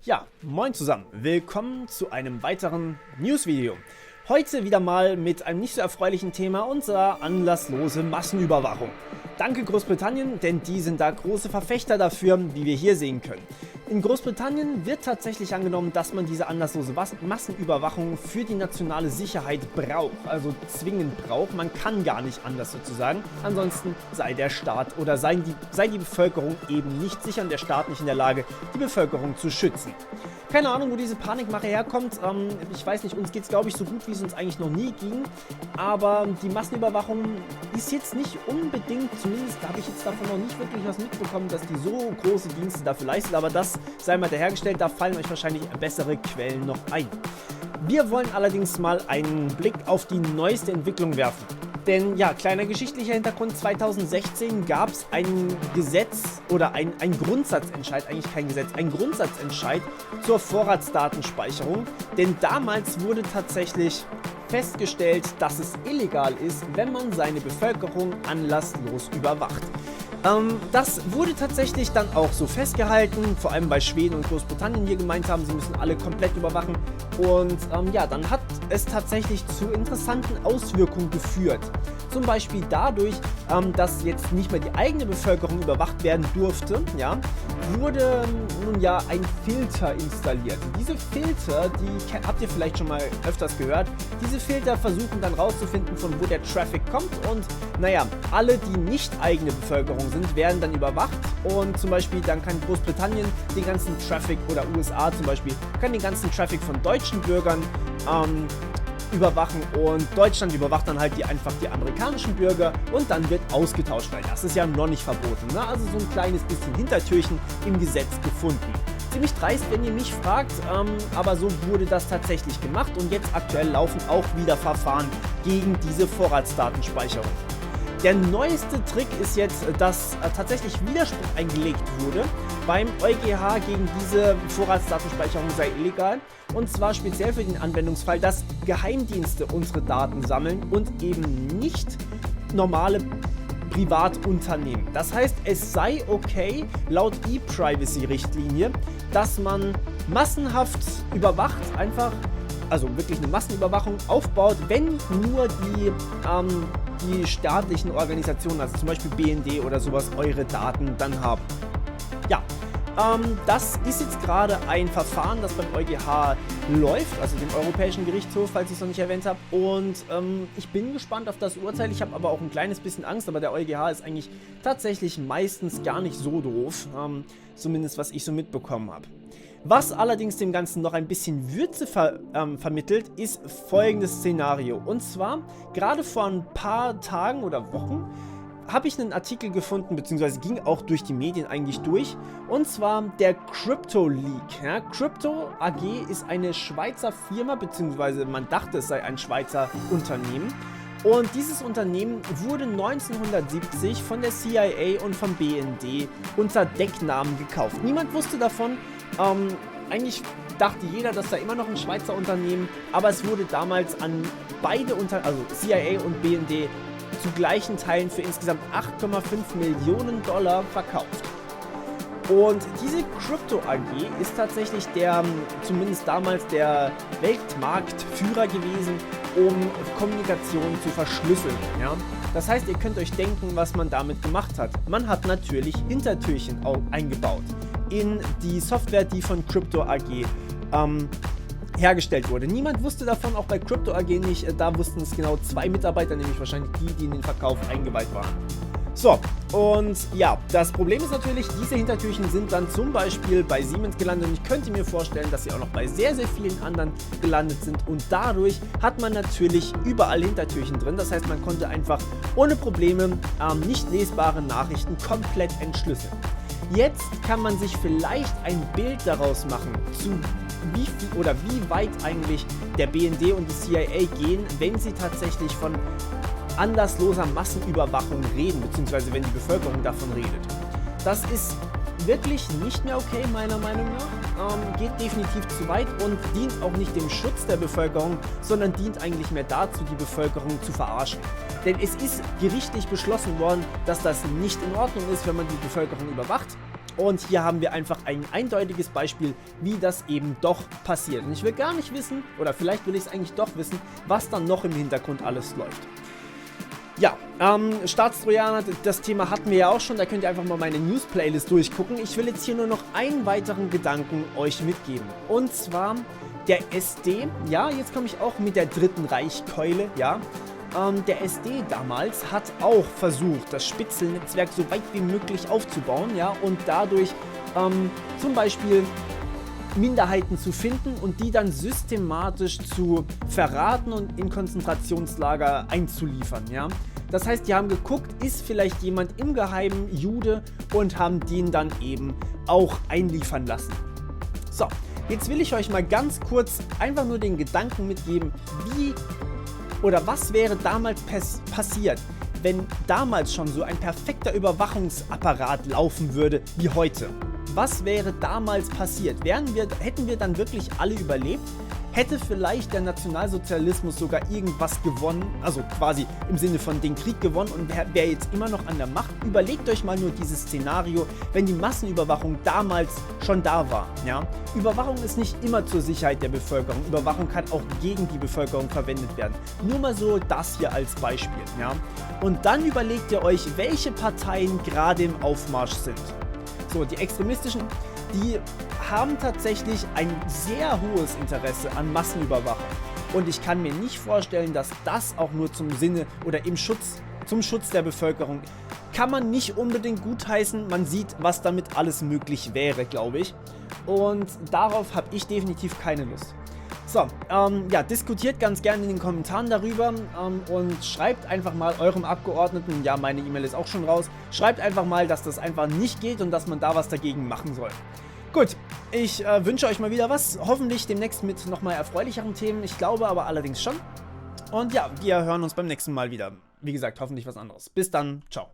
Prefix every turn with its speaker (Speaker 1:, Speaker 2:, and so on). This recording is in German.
Speaker 1: Ja, moin zusammen. Willkommen zu einem weiteren News-Video. Heute wieder mal mit einem nicht so erfreulichen Thema, unserer anlasslose Massenüberwachung. Danke Großbritannien, denn die sind da große Verfechter dafür, wie wir hier sehen können. In Großbritannien wird tatsächlich angenommen, dass man diese anlasslose Massenüberwachung für die nationale Sicherheit braucht, also zwingend braucht. Man kann gar nicht anders sozusagen, ansonsten sei der Staat oder sei die Bevölkerung eben nicht sicher und der Staat nicht in der Lage, die Bevölkerung zu schützen. Keine Ahnung, wo diese Panikmache herkommt. Ich weiß nicht, uns geht es glaube ich so gut, wie es uns eigentlich noch nie ging. Aber die Massenüberwachung ist jetzt nicht unbedingt, zumindest habe ich jetzt davon noch nicht wirklich was mitbekommen, dass die so große Dienste dafür leistet. Aber das sei mal dahergestellt, da fallen euch wahrscheinlich bessere Quellen noch ein. Wir wollen allerdings mal einen Blick auf die neueste Entwicklung werfen. Denn ja, kleiner geschichtlicher Hintergrund, 2016 gab es ein Gesetz oder ein Grundsatzentscheid, eigentlich kein Gesetz, ein Grundsatzentscheid zur Vorratsdatenspeicherung. Denn damals wurde tatsächlich festgestellt, dass es illegal ist, wenn man seine Bevölkerung anlasslos überwacht. Das wurde tatsächlich dann auch so festgehalten, vor allem bei Schweden und Großbritannien hier gemeint haben, sie müssen alle komplett überwachen. Und ja, dann hat es tatsächlich zu interessanten Auswirkungen geführt. Zum Beispiel dadurch, dass jetzt nicht mehr die eigene Bevölkerung überwacht werden durfte, ja, wurde nun ja ein Filter installiert. Und diese Filter, die habt ihr vielleicht schon mal öfters gehört, diese Filter versuchen dann rauszufinden, von wo der Traffic kommt und naja, alle, die nicht eigene Bevölkerung sind, werden dann überwacht und zum Beispiel dann kann Großbritannien den ganzen Traffic oder USA zum Beispiel, kann den ganzen Traffic von deutschen Bürgern überwachen und Deutschland überwacht dann halt einfach die amerikanischen Bürger und dann wird ausgetauscht, weil das ist ja noch nicht verboten, ne? Also so ein kleines bisschen Hintertürchen im Gesetz gefunden. Ziemlich dreist, wenn ihr mich fragt, aber so wurde das tatsächlich gemacht und jetzt aktuell laufen auch wieder Verfahren gegen diese Vorratsdatenspeicherung. Der neueste Trick ist jetzt, dass tatsächlich Widerspruch eingelegt wurde beim EuGH gegen diese Vorratsdatenspeicherung sei illegal. Und zwar speziell für den Anwendungsfall, dass Geheimdienste unsere Daten sammeln und eben nicht normale Privatunternehmen. Das heißt, es sei okay, laut E-Privacy-Richtlinie, dass man massenhaft überwacht, einfach, also wirklich eine Massenüberwachung aufbaut, wenn nur die staatlichen Organisationen, also zum Beispiel BND oder sowas, eure Daten dann haben. Ja, das ist jetzt gerade ein Verfahren, das beim EuGH läuft, also dem Europäischen Gerichtshof, falls ich es noch nicht erwähnt habe. Und ich bin gespannt auf das Urteil. Ich habe aber auch ein kleines bisschen Angst, aber der EuGH ist eigentlich tatsächlich meistens gar nicht so doof, zumindest was ich so mitbekommen habe. Was allerdings dem Ganzen noch ein bisschen Würze vermittelt, ist folgendes Szenario. Und zwar, gerade vor ein paar Tagen oder Wochen, habe ich einen Artikel gefunden, beziehungsweise ging auch durch die Medien eigentlich durch. Und zwar der Crypto Leak. Ja, Crypto AG ist eine Schweizer Firma, beziehungsweise man dachte, es sei ein Schweizer Unternehmen. Und dieses Unternehmen wurde 1970 von der CIA und vom BND unter Decknamen gekauft. Niemand wusste davon. Eigentlich dachte jeder, dass da immer noch ein Schweizer Unternehmen, aber es wurde damals an beide also CIA und BND zu gleichen Teilen für insgesamt 8,5 Millionen Dollar verkauft. Und diese Crypto AG ist tatsächlich zumindest damals der Weltmarktführer gewesen, um Kommunikation zu verschlüsseln. Ja? Das heißt, ihr könnt euch denken, was man damit gemacht hat. Man hat natürlich Hintertürchen eingebaut in die Software, die von Crypto AG hergestellt wurde. Niemand wusste davon, auch bei Crypto AG nicht. Da wussten es genau 2 Mitarbeiter, nämlich wahrscheinlich die in den Verkauf eingeweiht waren. So, und ja, das Problem ist natürlich, diese Hintertürchen sind dann zum Beispiel bei Siemens gelandet und ich könnte mir vorstellen, dass sie auch noch bei sehr, sehr vielen anderen gelandet sind und dadurch hat man natürlich überall Hintertürchen drin. Das heißt, man konnte einfach ohne Probleme nicht lesbare Nachrichten komplett entschlüsseln. Jetzt kann man sich vielleicht ein Bild daraus machen, zu wie viel oder wie weit eigentlich der BND und die CIA gehen, wenn sie tatsächlich von anlassloser Massenüberwachung reden, beziehungsweise wenn die Bevölkerung davon redet. Das ist wirklich nicht mehr okay, meiner Meinung nach. Geht definitiv zu weit und dient auch nicht dem Schutz der Bevölkerung, sondern dient eigentlich mehr dazu, die Bevölkerung zu verarschen. Denn es ist gerichtlich beschlossen worden, dass das nicht in Ordnung ist, wenn man die Bevölkerung überwacht. Und hier haben wir einfach ein eindeutiges Beispiel, wie das eben doch passiert. Und ich will gar nicht wissen, oder vielleicht will ich es eigentlich doch wissen, was dann noch im Hintergrund alles läuft. Ja, Staatstrojaner, das Thema hatten wir ja auch schon, da könnt ihr einfach mal meine News-Playlist durchgucken. Ich will jetzt hier nur noch einen weiteren Gedanken euch mitgeben. Und zwar der SD, ja, jetzt komme ich auch mit der Dritten Reichkeule, ja. Der SD damals hat auch versucht, das Spitzelnetzwerk so weit wie möglich aufzubauen, ja, und dadurch zum Beispiel Minderheiten zu finden und die dann systematisch zu verraten und in Konzentrationslager einzuliefern, ja. Das heißt, die haben geguckt, ist vielleicht jemand im Geheimen Jude und haben den dann eben auch einliefern lassen. So, jetzt will ich euch mal ganz kurz einfach nur den Gedanken mitgeben, wie oder was wäre damals passiert, wenn damals schon so ein perfekter Überwachungsapparat laufen würde wie heute. Was wäre damals passiert? Hätten wir dann wirklich alle überlebt? Hätte vielleicht der Nationalsozialismus sogar irgendwas gewonnen, also quasi im Sinne von den Krieg gewonnen und wäre jetzt immer noch an der Macht? Überlegt euch mal nur dieses Szenario, wenn die Massenüberwachung damals schon da war. Ja? Überwachung ist nicht immer zur Sicherheit der Bevölkerung, Überwachung kann auch gegen die Bevölkerung verwendet werden. Nur mal so das hier als Beispiel. Ja? Und dann überlegt ihr euch, welche Parteien gerade im Aufmarsch sind. So, die extremistischen, die haben tatsächlich ein sehr hohes Interesse an Massenüberwachung. Und ich kann mir nicht vorstellen, dass das auch nur zum Sinne oder zum Schutz der Bevölkerung kann man nicht unbedingt gutheißen. Man sieht, was damit alles möglich wäre, glaube ich. Und darauf habe ich definitiv keine Lust. So, ja, diskutiert ganz gerne in den Kommentaren darüber und schreibt einfach mal eurem Abgeordneten, ja, meine E-Mail ist auch schon raus, schreibt einfach mal, dass das einfach nicht geht und dass man da was dagegen machen soll. Gut, ich wünsche euch mal wieder was, hoffentlich demnächst mit nochmal erfreulicheren Themen, ich glaube aber allerdings schon. Und ja, wir hören uns beim nächsten Mal wieder. Wie gesagt, hoffentlich was anderes. Bis dann, ciao.